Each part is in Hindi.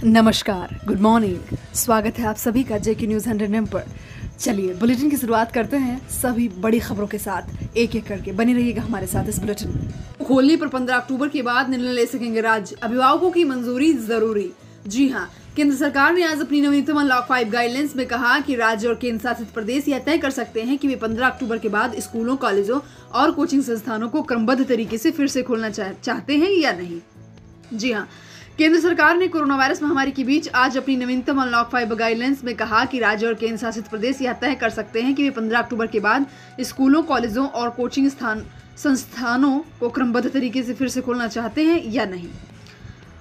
नमस्कार, गुड मॉर्निंग। स्वागत है आप सभी का जेके न्यूज़ 100 पर। चलिए बुलेटिन की शुरुआत करते हैं सभी बड़ी खबरों के साथ। एक एक करके बने रहिएगा हमारे साथ इस बुलेटिन में। खोलने पर 15 अक्टूबर के बाद निर्णय ले सकेंगे राज्य, अभिभावकों की मंजूरी जरूरी। जी हाँ, केंद्र सरकार ने आज अपनी नवीनतम अनलॉक 5 गाइडलाइंस में कहा कि राज्य और केंद्र शासित प्रदेश यह तय कर सकते हैं कि वे 15 अक्टूबर के बाद स्कूलों, कॉलेजों और कोचिंग संस्थानों को क्रमबद्ध तरीके से फिर से खोलना चाहते हैं या नहीं। जी हाँ, केंद्र सरकार ने कोरोना वायरस महामारी के बीच आज अपनी नवीनतम अनलॉक 5 गाइडलाइंस में कहा कि राज्य और केंद्र शासित प्रदेश यह तय कर सकते हैं कि वे 15 अक्टूबर के बाद स्कूलों, कॉलेजों और कोचिंग संस्थानों को क्रमबद्ध तरीके से फिर से खोलना चाहते हैं या नहीं।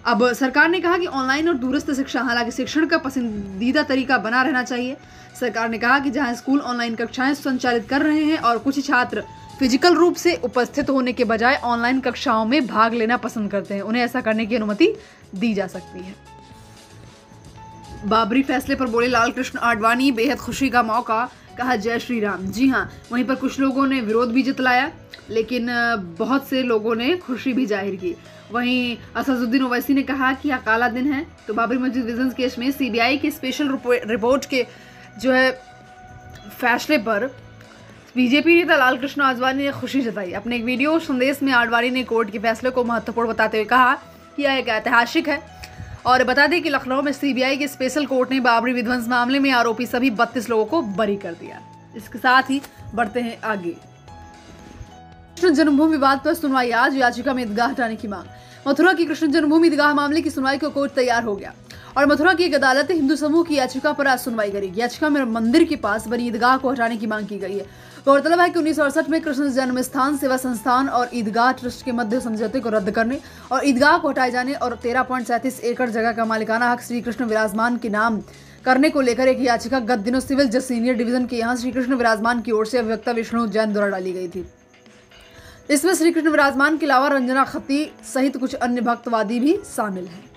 अब सरकार ने कहा कि ऑनलाइन और दूरस्थ शिक्षा हालांकि शिक्षण का पसंदीदा तरीका बना रहना चाहिए। सरकार ने कहा कि जहां स्कूल ऑनलाइन कक्षाएं संचालित कर रहे हैं और कुछ छात्र फिजिकल रूप से उपस्थित होने के बजाय ऑनलाइन कक्षाओं में भाग लेना पसंद करते हैं, उन्हें ऐसा करने की अनुमति दी जा सकती है। बाबरी फैसले पर बोले लालकृष्ण आडवाणी, बेहद खुशी का मौका, कहा जय श्री राम। जी हाँ, वहीं पर कुछ लोगों ने विरोध भी जताया, लेकिन बहुत से लोगों ने खुशी भी जाहिर की। वहीं असदुद्दीन ओवैसी ने कहा कि यह काला दिन है। तो बाबरी मस्जिद विजिलेंस केस में सीबीआई के स्पेशल रिपोर्ट के जो है फैसले पर बीजेपी नेता लालकृष्ण आडवाणी ने खुशी जताई। अपने एक वीडियो संदेश में आडवाणी ने कोर्ट के फैसले को महत्वपूर्ण बताते हुए कहा कि यह एक ऐतिहासिक है और बता दें कि लखनऊ में सीबीआई के स्पेशल कोर्ट ने बाबरी विध्वंस मामले में आरोपी सभी 32 लोगों को बरी कर दिया। इसके साथ ही बढ़ते हैं आगे। कृष्ण जन्मभूमि विवाद पर सुनवाई आज, याचिका में ईदगाह हटाने की मांग। मथुरा की कृष्ण जन्मभूमि ईदगाह मामले की सुनवाई को कोर्ट तैयार हो गया और मथुरा की एक अदालत हिंदू समूह की याचिका पर आज सुनवाई करेगी। याचिका में मंदिर के पास बनी ईदगाह को हटाने की मांग की गई है। गौरतलब है कि 1968 में कृष्ण जन्म स्थान सेवा संस्थान और ईदगाह ट्रस्ट के मध्य समझौते को रद्द करने और ईदगाह को हटाए जाने और 13.37 एकड़ जगह का मालिकाना हक श्री कृष्ण विराजमान के नाम करने को लेकर एक याचिका गत दिनों सिविल जज सीनियर डिवीजन के यहाँ श्री कृष्ण विराजमान की ओर से अभिवक्ता विष्णु जैन द्वारा डाली गई थी। इसमें श्री कृष्ण विराजमान के अलावा रंजना खत्ती सहित कुछ अन्य भक्तवादी भी शामिल हैं।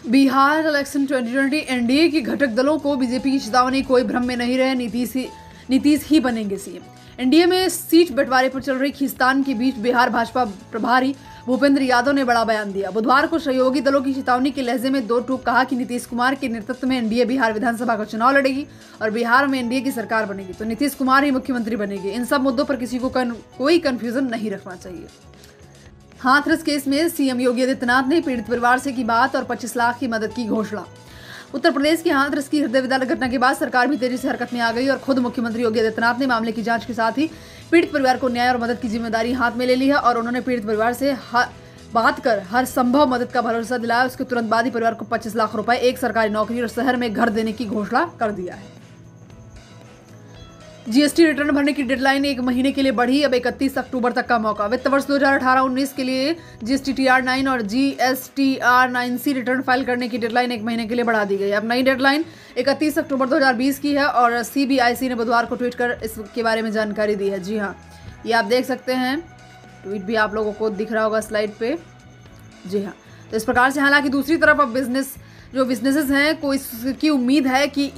बिहार इलेक्शन 2020 एनडीए के घटक दलों को बीजेपी की चेतावनी, कोई भ्रम में नहीं रहे, नीतीश ही बनेंगे सीएम। एनडीए में सीट बंटवारे पर चल रही खींचतान के बीच बिहार भाजपा प्रभारी भूपेंद्र यादव ने बड़ा बयान दिया। बुधवार को सहयोगी दलों की चेतावनी के लहजे में दो टूक कहा कि नीतीश कुमार के नेतृत्व में एनडीए बिहार विधानसभा का चुनाव लड़ेगी और बिहार में एनडीए की सरकार बनेगी तो नीतीश कुमार ही मुख्यमंत्री बनेंगे। इन सब मुद्दों पर किसी को कोई कंफ्यूजन नहीं रखना चाहिए। हाथरस केस में सीएम योगी आदित्यनाथ ने पीड़ित परिवार से की बात और 25 लाख की मदद की घोषणा। उत्तर प्रदेश के हाथरस की हृदय विदारक घटना के बाद सरकार भी तेजी से हरकत में आ गई और खुद मुख्यमंत्री योगी आदित्यनाथ ने मामले की जांच के साथ ही पीड़ित परिवार को न्याय और मदद की जिम्मेदारी हाथ में ले ली है और उन्होंने पीड़ित परिवार से बात कर हर संभव मदद का भरोसा दिलाया। उसके तुरंत बाद ही परिवार को 25 लाख रुपए, एक सरकारी नौकरी और शहर में घर देने की घोषणा कर दिया है। जीएसटी रिटर्न भरने की डेडलाइन 1 महीने के लिए बढ़ी, अब 31 अक्टूबर तक का मौका। वित्त वर्ष 2018-19 के लिए जीएसटी TR9 और GSTR9C रिटर्न फाइल करने की डेडलाइन 1 महीने के लिए बढ़ा दी गई। अब नई डेडलाइन 31 अक्टूबर 2020 की है और CBIC ने बुधवार को ट्वीट कर इसके बारे में जानकारी दी है। जी हाँ, ये आप देख सकते हैं, ट्वीट भी आप लोगों को दिख रहा होगा स्लाइड पे। जी हाँ, तो इस प्रकार से हालांकि दूसरी तरफ अब बिजनेसेस हैं को इसकी उम्मीद है कि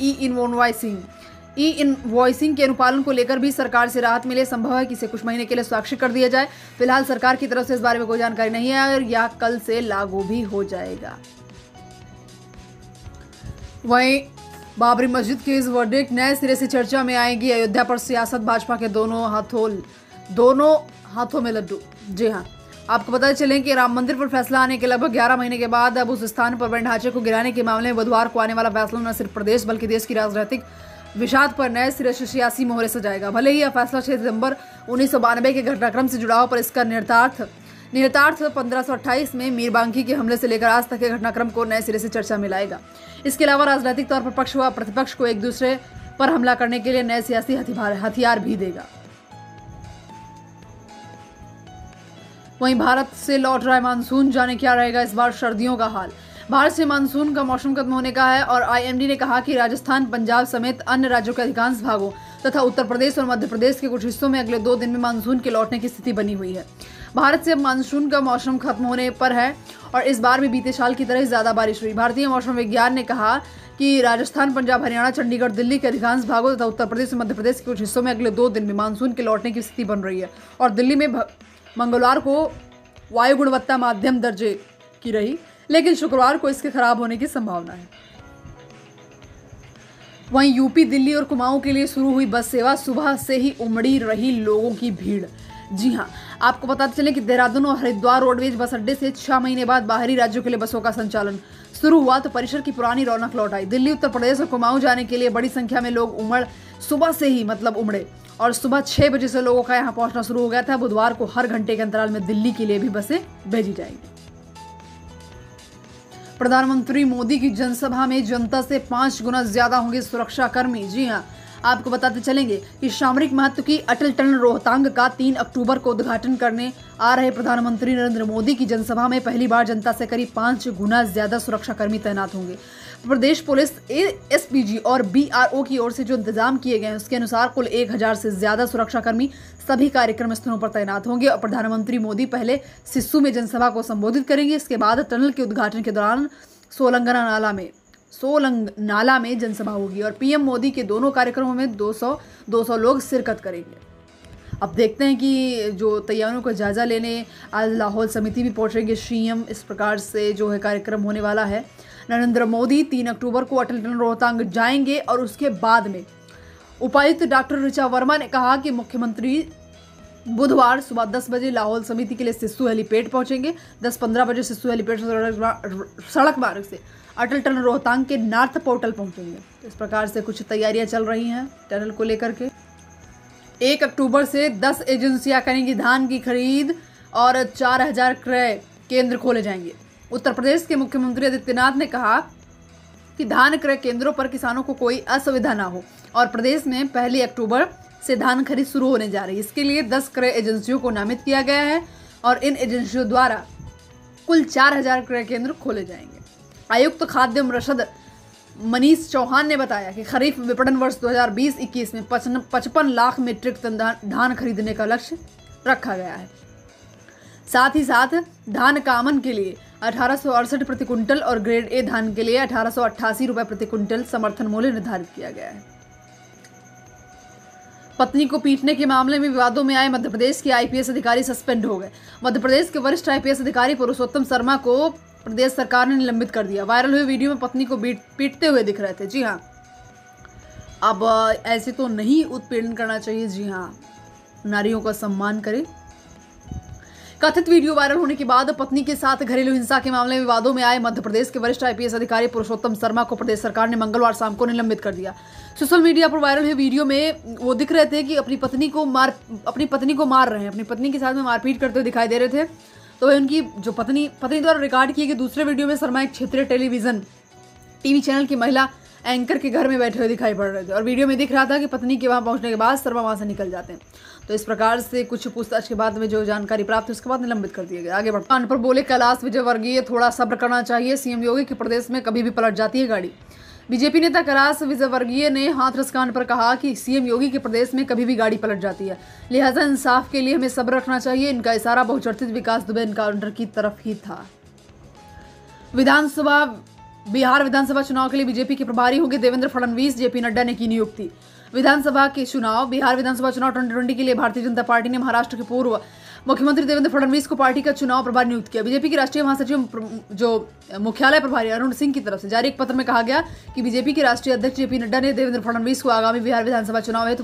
ई इनवॉइसिंग के अनुपालन को लेकर भी सरकार से राहत मिले। संभव है कि इसे कुछ महीने के लिए स्वाक्षर कर दिया जाए। फिलहाल सरकार की तरफ से इस बारे में कोई जानकारी नहीं है और यह कल से लागू भी हो जाएगा। वहीं बाबरी मस्जिद के इस वर्डिक्ट नए सिरे से चर्चा में आएगी। अयोध्या पर सियासत, भाजपा के दोनों हाथों में लड्डू। जी हाँ, आपको पता चले कि राम मंदिर पर फैसला आने के लगभग 11 महीने के बाद अब उस स्थान पर बने ढांचे को गिराने के मामले में बुधवार को आने वाला फैसला न सिर्फ प्रदेश बल्कि देश की राजनीतिक विषाद पर नए सिरे से सियासी मोहरे सजाएगा। भले ही यह फैसला 6 दिसंबर 1992 के घटनाक्रम से जुड़ा हो, पर इसका निहितार्थ 1528 में मीरबांकी के हमले से लेकर आज तक के घटनाक्रम को नए सिरे से चर्चा में लाएगा। इसके अलावा राजनीतिक तौर पर पक्ष व प्रतिपक्ष को एक दूसरे पर हमला करने के लिए नए सियासी हथियार भी देगा। वहीं भारत से लौट रहा है मानसून, जाने क्या रहेगा इस बार सर्दियों का हाल। भारत से मानसून का मौसम खत्म होने का है और IMD ने कहा कि राजस्थान, पंजाब समेत अन्य राज्यों के अधिकांश भागों तथा उत्तर प्रदेश और मध्य प्रदेश के कुछ हिस्सों में अगले 2 दिन में मानसून के लौटने की स्थिति बनी हुई है। भारत से अब मानसून का मौसम खत्म होने पर है और इस बार भी बीते साल की तरह ज्यादा बारिश हुई। भारतीय मौसम विज्ञान ने कहा कि राजस्थान, पंजाब, हरियाणा, चंडीगढ़, दिल्ली के अधिकांश भागों तथा उत्तर प्रदेश और मध्य प्रदेश के कुछ हिस्सों में अगले 2 दिन में मानसून के लौटने की स्थिति बन रही है और दिल्ली में मंगलवार को वायु गुणवत्ता मध्यम दर्जे की रही, लेकिन शुक्रवार को इसके खराब होने की संभावना है। वहीं यूपी, दिल्ली और कुमाऊं के लिए शुरू हुई बस सेवा, सुबह से ही उमड़ी रही लोगों की भीड़। जी हां, आपको बताते चलें कि देहरादून और हरिद्वार रोडवेज बस अड्डे से 6 महीने बाद बाहरी राज्यों के लिए बसों का संचालन शुरू हुआ तो परिसर की पुरानी रौनक लौट आई। दिल्ली, उत्तर प्रदेश और कुमाऊं जाने के लिए बड़ी संख्या में लोग सुबह से ही उमड़े और सुबह 6 बजे से लोगों का यहां पहुंचना शुरू हो गया था। बुधवार को हर घंटे के अंतराल में दिल्ली के लिए भी बसें भेजी जाएंगी। प्रधानमंत्री मोदी की जनसभा में जनता से 5 गुना ज्यादा होंगे सुरक्षाकर्मी। जी हां, आपको बताते चलेंगे कि सामरिक महत्व की अटल टनल रोहतांग का 3 अक्टूबर को उद्घाटन करने आ रहे प्रधानमंत्री नरेंद्र मोदी की जनसभा में पहली बार जनता से करीब 5 गुना ज्यादा सुरक्षाकर्मी तैनात होंगे। प्रदेश पुलिस, एसपीजी और बीआरओ की ओर से जो इंतजाम किए गए हैं उसके अनुसार कुल 1000 से ज्यादा सुरक्षाकर्मी सभी कार्यक्रम स्थलों पर तैनात होंगे और प्रधानमंत्री मोदी पहले सिस्सू में जनसभा को संबोधित करेंगे। इसके बाद टनल के उद्घाटन के दौरान सोलंग नाला में जनसभा होगी और पीएम मोदी के दोनों कार्यक्रमों में 200 लोग शिरकत करेंगे। अब देखते हैं कि जो तैयारियों का जायजा लेने आज लाहौल समिति भी पहुंचेंगे सीएम। इस प्रकार से जो है कार्यक्रम होने वाला है। नरेंद्र मोदी 3 अक्टूबर को अटल टनल रोहतांग जाएंगे और उसके बाद में उपायुक्त डॉक्टर ऋचा वर्मा ने कहा कि मुख्यमंत्री बुधवार सुबह 10 बजे लाहौल समिति के लिए सिस्सू हेलीपैड पहुंचेंगे। 10-15 बजे सिस्सू हेलीपैड से सड़क मार्ग से अटल टनल रोहतांग के नॉर्थ पोर्टल पहुंचेंगे। इस प्रकार से कुछ तैयारियां चल रही हैं टनल को लेकर के। 1 अक्टूबर से 10 एजेंसियां करेंगी धान की खरीद और 4000 क्रय केंद्र खोले जाएंगे। उत्तर प्रदेश के मुख्यमंत्री आदित्यनाथ ने कहा कि धान क्रय केंद्रों पर किसानों को कोई असुविधा ना हो और प्रदेश में 1 अक्टूबर से धान खरीद शुरू होने जा रही है। इसके लिए 10 क्रय एजेंसियों को नामित किया गया है और इन एजेंसियों द्वारा कुल 4000 क्रय केंद्र खोले जाएंगे। आयुक्त खाद्य रसद मनीष चौहान ने बताया कि खरीफ विपणन वर्ष 2020-21 में 55 लाख मीट्रिक टन धान खरीदने का लक्ष्य रखा गया है। साथ ही साथ धान कामन के लिए 1868 प्रति क्विंटल और ग्रेड ए धान के लिए 1888 रुपए प्रति क्विंटल समर्थन मूल्य निर्धारित किया गया है। पत्नी को पीटने के मामले में विवादों में आए मध्य प्रदेश के आईपीएस अधिकारी सस्पेंड हो गए। मध्य प्रदेश के वरिष्ठ आईपीएस अधिकारी पुरुषोत्तम शर्मा को प्रदेश सरकार ने निलंबित कर दिया। वायरल हुए वीडियो में पत्नी को पीटते हुए दिख रहे थे। जी हाँ, अब ऐसे तो नहीं उत्पीड़न करना चाहिए। जी हाँ, नारियों का सम्मान करें। कथित वीडियो वायरल होने के बाद पत्नी के साथ घरेलू हिंसा के मामले में विवादों में आए मध्य प्रदेश के वरिष्ठ आईपीएस अधिकारी पुरुषोत्तम शर्मा को प्रदेश सरकार ने मंगलवार शाम को निलंबित कर दिया। सोशल मीडिया पर वायरल हुए वीडियो में वो दिख रहे थे कि अपनी पत्नी को मार रहे हैं, अपनी पत्नी के साथ में मारपीट करते हुए दिखाई दे रहे थे। तो उनकी जो पत्नी द्वारा रिकॉर्ड किए गए दूसरे वीडियो में शर्मा एक क्षेत्रीय टीवी चैनल की महिला एंकर के घर में बैठे हुए दिखाई पड़ रहे थे और वीडियो में दिख रहा था कि पत्नी के वहां पहुंचने के बाद शर्मा वहां से निकल जाते हैं। तो इस प्रकार से कुछ पूछताछ के बाद में जो जानकारी प्राप्त हुई उसके बाद निलंबित कर दिया गया। आगे बढ़ते पर बोले कैलाश विजयवर्गीय, थोड़ा सब्र करना चाहिए, सीएम योगी के प्रदेश में कभी भी पलट जाती है गाड़ी। बीजेपी नेता कैलाश विजयवर्गीय ने हाथरस कांड पर कहा कि सीएम योगी के प्रदेश में कभी भी गाड़ी पलट जाती है, लिहाजा इंसाफ के लिए हमें सब्र रखना चाहिए। इनका इशारा बहुचर्चित विकास दुबे एनकाउंटर की तरफ ही था। बिहार विधानसभा चुनाव के लिए बीजेपी के प्रभारी होंगे देवेंद्र फडणवीस, जेपी नड्डा ने की नियुक्ति। बिहार विधानसभा चुनाव 2020 के लिए भारतीय जनता पार्टी ने महाराष्ट्र के पूर्व मुख्यमंत्री देवेंद्र फडणवीस को पार्टी का चुनाव प्रभारी नियुक्त किया। बीजेपी के राष्ट्रीय महासचिव जो मुख्यालय प्रभारी अरुण सिंह की तरफ से जारी एक पत्र में कहा गया कि बीजेपी के राष्ट्रीय अध्यक्ष जेपी नड्डा ने देवेंद्र फडणवीस को आगामी बिहार विधानसभा चुनाव हेतु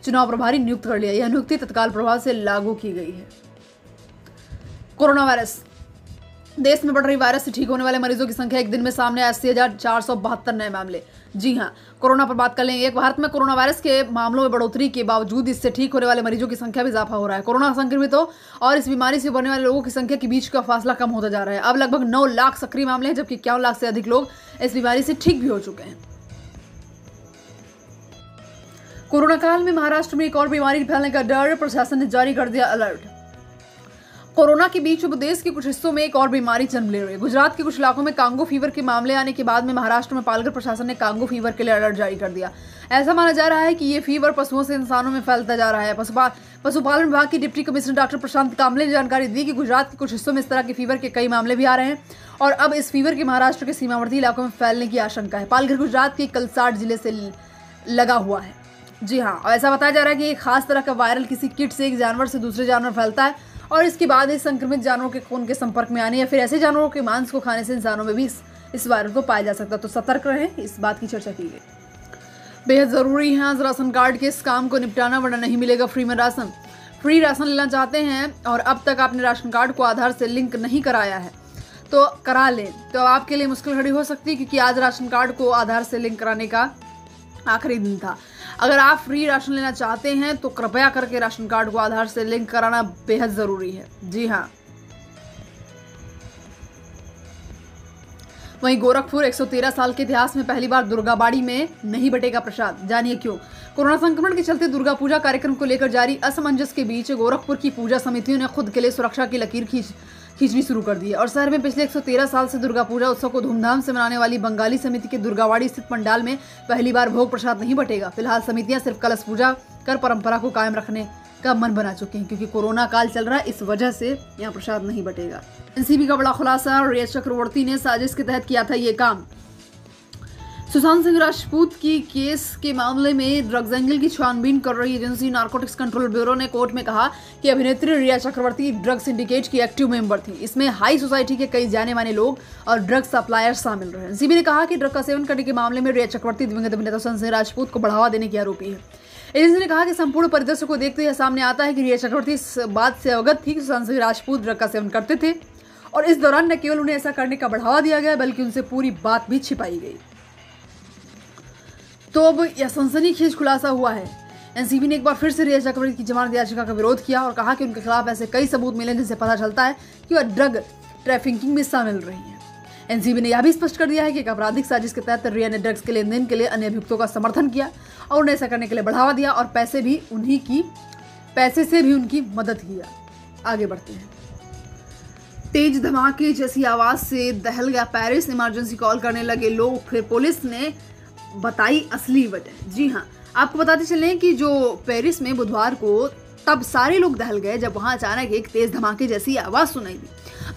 चुनाव प्रभारी नियुक्त कर लिया। यह नियुक्ति तत्काल प्रभाव से लागू की गई है। कोरोना वायरस, देश में बढ़ रही वायरस से ठीक होने वाले मरीजों की संख्या एक दिन में सामने 80,472 नए मामले। जी हां, कोरोना पर बात कर लेंगे। भारत में कोरोना वायरस के मामलों में बढ़ोतरी के बावजूद इससे ठीक होने वाले मरीजों की संख्या में इजाफा हो रहा है। कोरोना संक्रमितों और इस बीमारी से उभरने वाले लोगों की संख्या के बीच का फासला कम होता जा रहा है। अब लगभग 9 लाख सक्रिय मामले हैं, जबकि 51 लाख से अधिक लोग इस बीमारी से ठीक भी हो चुके हैं। कोरोना काल में महाराष्ट्र में एक और बीमारी फैलने का डर, प्रशासन ने जारी कर दिया अलर्ट। कोरोना के बीच अब देश के कुछ हिस्सों में एक और बीमारी जन्म ले रही है। गुजरात के कुछ इलाकों में कांगो फीवर के मामले आने के बाद में महाराष्ट्र में पालघर प्रशासन ने कांगो फीवर के लिए अलर्ट जारी कर दिया। ऐसा माना जा रहा है कि ये फीवर पशुओं से इंसानों में फैलता जा रहा है। पशुपालन विभाग के डिप्टी कमिश्नर डॉक्टर प्रशांत कामले ने जानकारी दी कि गुजरात के कुछ हिस्सों में इस तरह के फीवर के कई मामले भी आ रहे हैं और अब इस फीवर के महाराष्ट्र के सीमावर्ती इलाकों में फैलने की आशंका है। पालघर गुजरात के कलसाड़ जिले से लगा हुआ है। जी हाँ, ऐसा बताया जा रहा है कि एक खास तरह का वायरल किसी कीट से एक जानवर से दूसरे जानवर फैलता है और इसके बाद इस संक्रमित जानवरों के खून के संपर्क में आने या फिर ऐसे जानवरों के मांस को खाने से इंसानों में भी इस वायरस को पाया जा सकता है। तो सतर्क रहें, इस बात की चर्चा की गई। बेहद ज़रूरी है आज राशन कार्ड के इस काम को निपटाना, वरना नहीं मिलेगा फ्री में राशन। फ्री राशन लेना चाहते हैं और अब तक आपने राशन कार्ड को आधार से लिंक नहीं कराया है तो करा लें। तो आपके लिए मुश्किल खड़ी हो सकती है, क्योंकि आज राशन कार्ड को आधार से लिंक कराने का आखिरी दिन था। अगर आप फ्री राशन लेना चाहते हैं तो कृपया करके राशन कार्ड को आधार से लिंक कराना बेहद ज़रूरी है। जी हाँ। वहीं गोरखपुर 113 साल के इतिहास में पहली बार दुर्गाबाड़ी में नहीं बटेगा प्रसाद, जानिए क्यों। कोरोना संक्रमण के चलते दुर्गा पूजा कार्यक्रम को लेकर जारी असमंजस के बीच गोरखपुर की पूजा समितियों ने खुद के लिए सुरक्षा की लकीर खींचनी शुरू कर दी है और शहर में पिछले 113 साल से दुर्गा पूजा उत्सव को धूमधाम से मनाने वाली बंगाली समिति के दुर्गावाड़ी स्थित पंडाल में पहली बार भोग प्रसाद नहीं बटेगा। फिलहाल समितियां सिर्फ कलश पूजा कर परंपरा को कायम रखने का मन बना चुके हैं, क्योंकि कोरोना काल चल रहा है, इस वजह से यहाँ प्रसाद नहीं बटेगा। एनसीबी का बड़ा खुलासा, रिया चक्रवर्ती ने साजिश के तहत किया था ये काम। सुशांत सिंह राजपूत की केस के मामले में ड्रग्स एंगल की छानबीन कर रही एजेंसी नारकोटिक्स कंट्रोल ब्यूरो ने कोर्ट में कहा कि अभिनेत्री रिया चक्रवर्ती ड्रग सिंडिकेट की एक्टिव मेंबर थी। इसमें हाई सोसाइटी के कई जाने माने लोग और ड्रग सप्लायर शामिल रहे। एनसीबी ने कहा कि ड्रग का सेवन करने के मामले में रिया चक्रवर्ती दिवंगत अभिनेता सुशांत सिंह राजपूत को बढ़ावा देने की आरोपी है। एजेंसी ने कहा कि संपूर्ण परिदृश्य को देखते हुए सामने आता है कि रिया चक्रवर्ती इस बात से अवगत थी कि सुशांत सिंह राजपूत ड्रग का सेवन करते थे और इस दौरान न केवल उन्हें ऐसा करने का बढ़ावा दिया गया बल्कि उनसे पूरी बात भी छिपाई गई। तो अब यह सनसनीखेज खुलासा हुआ है। एनसीबी ने एक बार फिर से रिया चक्रवर्ती की जमानत याचिका का विरोध किया और कहा कि उनके खिलाफ ऐसे कई सबूत मिले जिनसे पता चलता है कि वह ड्रग ट्रैफिकिंग में शामिल रही है। एनसीबी ने यह भी स्पष्ट कर दिया है कि एक आपराधिक साजिश के तहत रिया ने ड्रग्स के लेन देन के लिए अन्य अभियुक्तों का समर्थन किया और उन्हें ऐसा करने के लिए बढ़ावा दिया और पैसे से भी उनकी मदद किया। आगे बढ़ते हैं। तेज धमाके जैसी आवाज से दहल गया पेरिस, इमरजेंसी कॉल करने लगे लोग, फिर पुलिस ने बताई असली वजह। जी हाँ, आपको बताते चलें कि जो पेरिस में बुधवार को तब सारे लोग दहल गए जब वहां अचानक एक तेज धमाके जैसी आवाज सुनाई दी।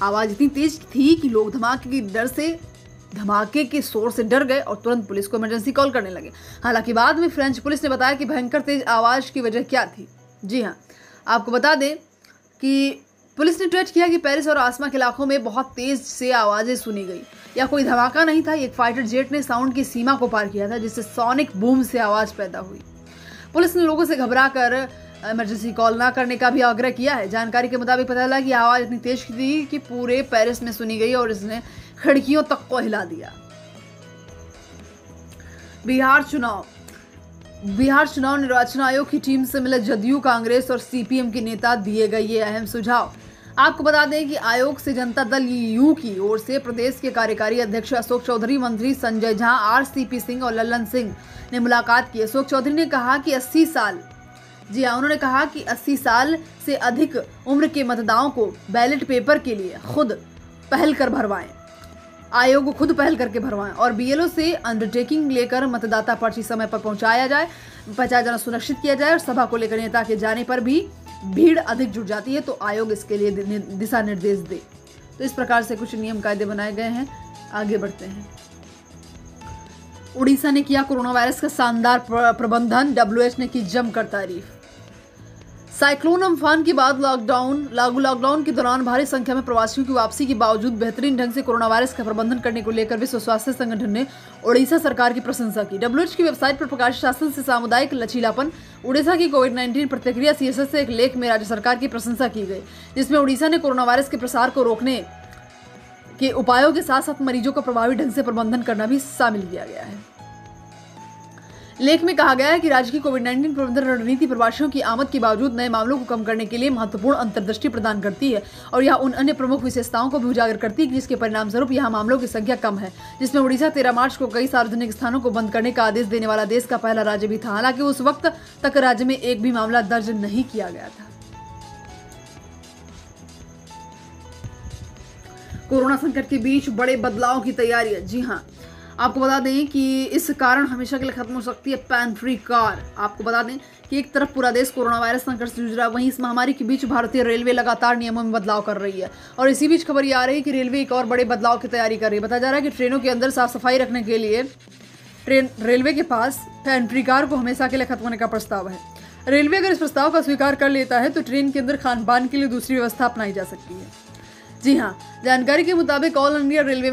आवाज इतनी तेज थी कि लोग धमाके के शोर से डर गए और तुरंत पुलिस को इमरजेंसी कॉल करने लगे। हालांकि बाद में फ्रेंच पुलिस ने बताया कि भयंकर तेज आवाज की वजह क्या थी। जी हाँ, आपको बता दें कि पुलिस ने ट्वीट किया कि पेरिस और आसपास के इलाकों में बहुत तेज से आवाजें सुनी गई। यह कोई धमाका नहीं था, एक फाइटर जेट ने साउंड की सीमा को पार किया था जिससे सोनिक बूम से आवाज पैदा हुई। पुलिस ने लोगों से घबरा कर इमरजेंसी कॉल ना करने का भी आग्रह किया है। जानकारी के मुताबिक पता चला कि आवाज इतनी तेज थी कि पूरे पेरिस में सुनी गई और इसने खिड़कियों तक को हिला दिया। बिहार चुनाव निर्वाचन आयोग की टीम से मिले जदयू, कांग्रेस और सीपीएम के नेता, दिए गए ये अहम सुझाव। आपको बता दें कि आयोग से जनता दल यू की ओर से प्रदेश के कार्यकारी अध्यक्ष अशोक चौधरी, मंत्री संजय झा, आरसीपी सिंह और लल्लन सिंह ने मुलाकात की। अशोक चौधरी ने कहा कि 80 साल से अधिक उम्र के मतदाताओं को बैलेट पेपर के लिए खुद पहल करके भरवाएं और बीएलओ से अंडरटेकिंग लेकर मतदाता पर्ची समय पर पहुंचाया जाना सुनिश्चित किया जाए और सभा को लेकर नेता के जाने पर भी भीड़ अधिक जुट जाती है तो आयोग इसके लिए दिशा निर्देश दे। तो इस प्रकार से कुछ नियम कायदे बनाए गए हैं। आगे बढ़ते हैं। उड़ीसा ने किया कोरोना वायरस का शानदार प्रबंधन, डब्ल्यूएच ने की जमकर तारीफ। साइक्लोन अम्फान के बाद लॉकडाउन के दौरान भारी संख्या में प्रवासियों की वापसी के बावजूद बेहतरीन ढंग से कोरोना वायरस का प्रबंधन करने को लेकर विश्व स्वास्थ्य संगठन ने उड़ीसा सरकार की प्रशंसा की। डब्ल्यूएच की वेबसाइट पर प्रकाशित शासन से सामुदायिक लचीलापन, उड़ीसा की कोविड-19 प्रतिक्रिया शीर्षक से एक लेख में राज्य सरकार की प्रशंसा की गई, जिसमें उड़ीसा ने कोरोना वायरस के प्रसार को रोकने के उपायों के साथ साथ मरीजों का प्रभावी ढंग से प्रबंधन करना भी शामिल किया गया है। लेख में कहा गया है कि राज्य की कोविड-19 प्रबंधन रणनीति प्रवासियों की आमद के बावजूद नए मामलों को कम करने के लिए महत्वपूर्ण अंतर्दृष्टि प्रदान करती है और यह उन अन्य प्रमुख विशेषताओं को भी उजागर करती है जिसके परिणाम स्वरूप यहाँ मामलों की संख्या कम है, जिसमें उड़ीसा 13 मार्च को कई सार्वजनिक स्थानों को बंद करने का आदेश देने वाला देश का पहला राज्य भी था। हालांकि उस वक्त तक राज्य में एक भी मामला दर्ज नहीं किया गया था। कोरोना संकट के बीच बड़े बदलाव की तैयारी। जी हाँ, आपको बता दें कि इस कारण हमेशा के लिए खत्म हो सकती है पैन फ्री कार। आपको बता दें कि एक तरफ पूरा देश कोरोना वायरस संकट से जूझ रहा है, वहीं इस महामारी के बीच भारतीय रेलवे लगातार नियमों में बदलाव कर रही है और इसी बीच खबर ये आ रही है कि रेलवे एक और बड़े बदलाव की तैयारी कर रही है। बताया जा रहा है कि ट्रेनों के अंदर साफ सफाई रखने के लिए रेलवे के पास पैन फ्री कार को हमेशा के लिए खत्म होने का प्रस्ताव है। रेलवे अगर इस प्रस्ताव का स्वीकार कर लेता है तो ट्रेन के अंदर खान पान के लिए दूसरी व्यवस्था अपनाई जा सकती है। जी हाँ, जानकारी के मुताबिक all India railway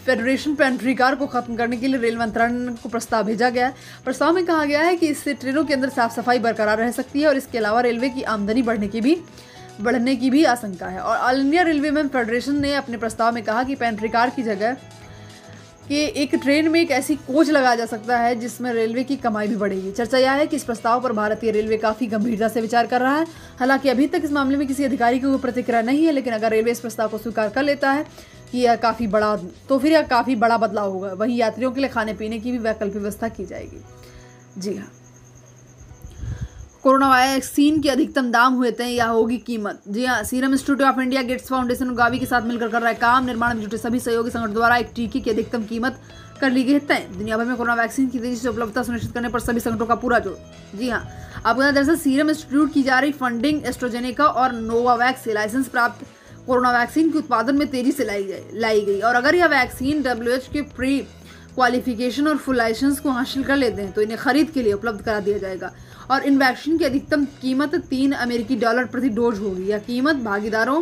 federation pantry car को खत्म करने के लिए रेल मंत्रालय को प्रस्ताव भेजा गया है। प्रस्ताव में कहा गया है कि इससे ट्रेनों के अंदर साफ सफाई बरकरार रह सकती है और इसके अलावा रेलवे की आमदनी बढ़ने की भी आशंका है। और all India railway man federation ने अपने प्रस्ताव में कहा कि पेंट्री कार की जगह कि एक ट्रेन में एक ऐसी कोच लगाया जा सकता है जिसमें रेलवे की कमाई भी बढ़ेगी। चर्चा यह है कि इस प्रस्ताव पर भारतीय रेलवे काफ़ी गंभीरता से विचार कर रहा है। हालांकि अभी तक इस मामले में किसी अधिकारी की कोई प्रतिक्रिया नहीं है, लेकिन अगर रेलवे इस प्रस्ताव को स्वीकार कर लेता है कि यह काफ़ी बड़ा बदलाव होगा। वहीं यात्रियों के लिए खाने पीने की भी वैकल्पिक व्यवस्था की जाएगी। जी हाँ, कोरोना वैक्सीन के अधिकतम दाम हुए तय, या होगी कीमत। जी हाँ, Serum Institute of India, Gates Foundation और गावी के साथ मिलकर कर रहा है काम। निर्माण में जुटे सभी सहयोगी संगठन द्वारा एक टीके की अधिकतम कीमत कर ली गई है तय। दुनिया भर में कोरोना वैक्सीन की तेजी से उपलब्धता सुनिश्चित करने पर सभी संगठनों का पूरा जोर। जी हाँ, आपको दरअसल सीरम इंस्टीट्यूट की जा रही फंडिंग एस्ट्राजेनेका और नोवावैक्स से लाइसेंस प्राप्त कोरोना वैक्सीन के उत्पादन में तेजी से लाई गई। और अगर यह वैक्सीन WHO के प्री क्वालिफिकेशन और फुल लाइसेंस को हासिल कर लेते हैं तो इन्हें खरीद के लिए उपलब्ध करा दिया जाएगा। और इन वैक्सीन की अधिकतम कीमत $3 अमेरिकी प्रति डोज होगी। यह कीमत भागीदारों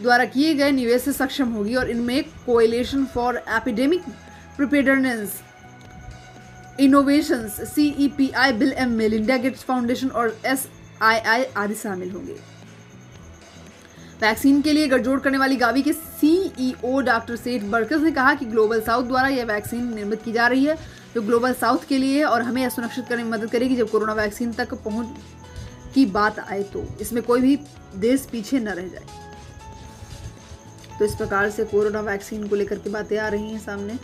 द्वारा किए गए निवेश से सक्षम होगी और इनमें coalition for epidemic preparedness innovations CEPI, bill and Melinda Gates Foundation और SII आदि शामिल होंगे। वैक्सीन के लिए गठजोड़ करने वाली गावी के CEO डॉक्टर सेठ बर्कस ने कहा कि ग्लोबल साउथ द्वारा यह वैक्सीन निर्मित की जा रही है जो ग्लोबल साउथ के लिए है और हमें यह सुनिश्चित करने में मदद करेगी जब कोरोना वैक्सीन तक पहुंच की बात आए तो इसमें कोई भी देश पीछे न रह जाए। तो इस प्रकार से कोरोना वैक्सीन को लेकर के बातें आ रही हैं सामने।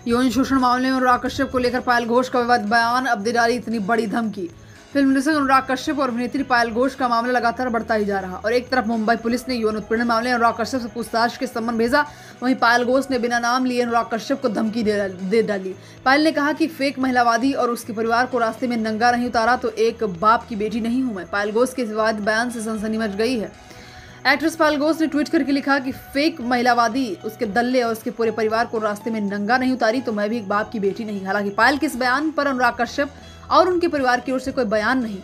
यौन शोषण मामले में अनुराग कश्यप को लेकर पायल घोष का विवाद बयान, अब दे डाली इतनी बड़ी धमकी। फिल्म निर्देशक अनुराग कश्यप और अभिनेत्री पायल घोष का मामला लगातार बढ़ता ही जा रहा और एक तरफ मुंबई पुलिस ने यौन उत्पीड़न मामले अनुराग कश्यप से पूछताछ के सम्मन भेजा, वहीं पायल घोष ने बिना नाम लिए अनुराग कश्यप को धमकी दे डाली। पायल ने कहा कि फेक महिलावादी और उसके परिवार को रास्ते में नंगा नहीं उतारा तो एक बाप की बेटी नहीं हूं मैं। पायल घोष के विवादित बयान से सनसनी मच गई है। एक्ट्रेस पायल घोष ने ट्वीट करके लिखा कि फेक महिलावादी, उसके दल्ले और उसके पूरे परिवार को रास्ते में नंगा नहीं उतारी तो मैं भी एक बाप की बेटी नहीं। हालांकि पायल के इस बयान पर अनुराग कश्यप और उनके परिवार की ओर से कोई बयान नहीं,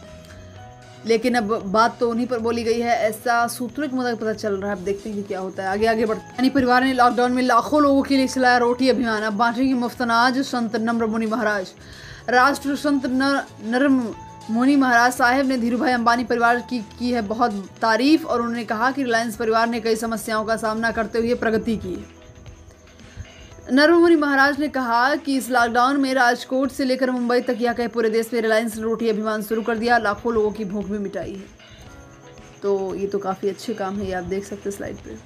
लेकिन अब बात तो उन्हीं पर बोली गई है, ऐसा सूत्रों के मुताबिक पता चल रहा है। अब देखते हैं कि क्या होता है। आगे बढ़ते परिवार ने लॉकडाउन में लाखों लोगों के लिए चलाया रोटी अभियान, अब बांटेंगे मुफ्त अनाज। संत नम्र मुनि महाराज, राष्ट्र संत नर्म मुनि महाराज साहब ने धीरू भाई अंबानी परिवार की है बहुत तारीफ और उन्होंने कहा कि रिलायंस परिवार ने कई समस्याओं का सामना करते हुए प्रगति की है। नर्म मुनि महाराज ने कहा कि इस लॉकडाउन में राजकोट से लेकर मुंबई तक या कहीं पूरे देश में रिलायंस ने रोटी अभियान शुरू कर दिया, लाखों लोगों की भूख भी मिटाई है। तो ये तो काफ़ी अच्छे काम है, ये आप देख सकते हैं स्लाइड पे।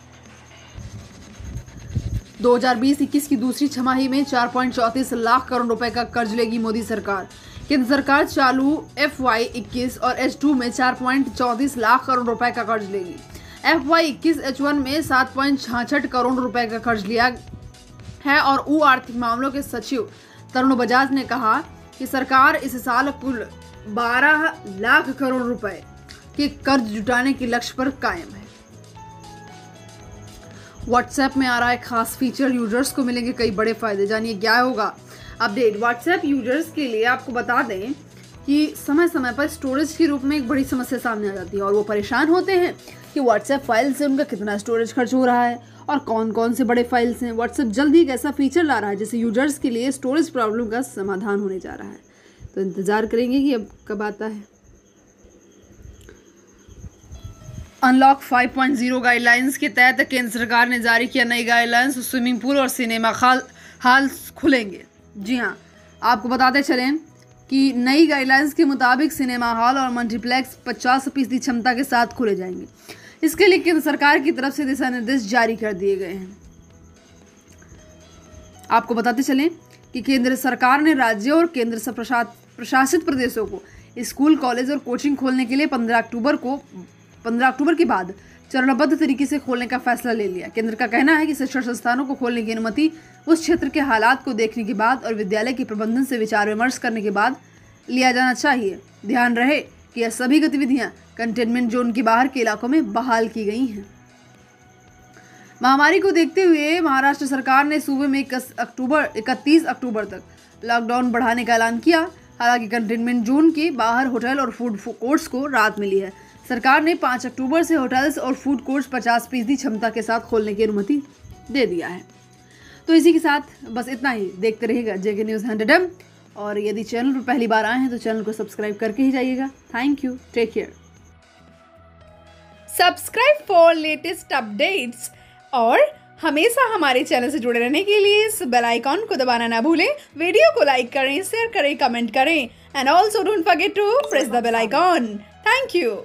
2020-21 की दूसरी छमाही में 4.34 लाख करोड़ रुपए का कर्ज लेगी मोदी सरकार। केंद्र सरकार चालू FY21 और H2 में 4.34 लाख करोड़ रुपए का कर्ज लेगी। FY21 H1 में 7.66 करोड़ रुपए का कर्ज लिया है और आर्थिक मामलों के सचिव तरुण बजाज ने कहा कि सरकार इस साल कुल 12 लाख करोड़ रुपए के कर्ज जुटाने के लक्ष्य पर कायम है। व्हाट्सएप में आ रहा है खास फीचर, यूजर्स को मिलेंगे कई बड़े फायदे, जानिए क्या होगा अपडेट। व्हाट्सएप यूजर्स के लिए आपको बता दें कि समय समय पर स्टोरेज के रूप में एक बड़ी समस्या सामने आ जाती है और वो परेशान होते हैं कि व्हाट्सएप फाइल से उनका कितना स्टोरेज खर्च हो रहा है और कौन कौन से बड़े फाइल्स हैं। व्हाट्सएप जल्द ही एक ऐसा फीचर ला रहा है जिससे यूजर्स के लिए स्टोरेज प्रॉब्लम का समाधान होने जा रहा है। तो इंतजार करेंगे कि अब कब आता है। अनलॉक 5.0 गाइडलाइंस के तहत केंद्र सरकार ने जारी किया नई गाइडलाइंस, स्विमिंग पूल और सिनेमा हॉल खुलेंगे। जी हाँ, आपको बताते चलें कि नई गाइडलाइंस के मुताबिक सिनेमा हॉल और मल्टीप्लेक्स 50% क्षमता के साथ खुले जाएंगे। इसके लिए केंद्र सरकार की तरफ से दिशा निर्देश जारी कर दिए गए हैं। आपको बताते चलें कि केंद्र सरकार ने राज्यों और केंद्र से प्रशासित प्रदेशों को स्कूल, कॉलेज और कोचिंग खोलने के लिए 15 अक्टूबर के बाद चरणबद्ध तरीके से खोलने का फैसला ले लिया। केंद्र का कहना है कि शिक्षण संस्थानों को खोलने की अनुमति उस क्षेत्र के हालात को देखने के बाद और विद्यालय के प्रबंधन से विचार विमर्श करने के बाद लिया जाना चाहिए। ध्यान रहे कि यह सभी गतिविधियां कंटेनमेंट जोन के बाहर के इलाकों में बहाल की गई हैं। महामारी को देखते हुए महाराष्ट्र सरकार ने सूबे में 31 अक्टूबर तक लॉकडाउन बढ़ाने का ऐलान किया। हालांकि कंटेनमेंट जोन के बाहर होटल और फूड कोर्ट्स को राहत मिली है। सरकार ने 5 अक्टूबर से होटल्स और फूड कोर्ट्स 50% क्षमता के साथ खोलने की अनुमति दे दिया है। तो इसी के साथ बस इतना ही। देखते रहिएगा JK News 100M, और यदि चैनल पर पहली बार आए हैं तो चैनल को सब्सक्राइब करके ही जाइएगा। Thank you, take care. Subscribe for latest updates और हमेशा हमारे चैनल से जुड़े रहने के लिए इस बेल आइकॉन को दबाना ना भूलें। वीडियो को लाइक करें, शेयर करें, कमेंट करें, and also don't forget to press the bell icon. Thank you.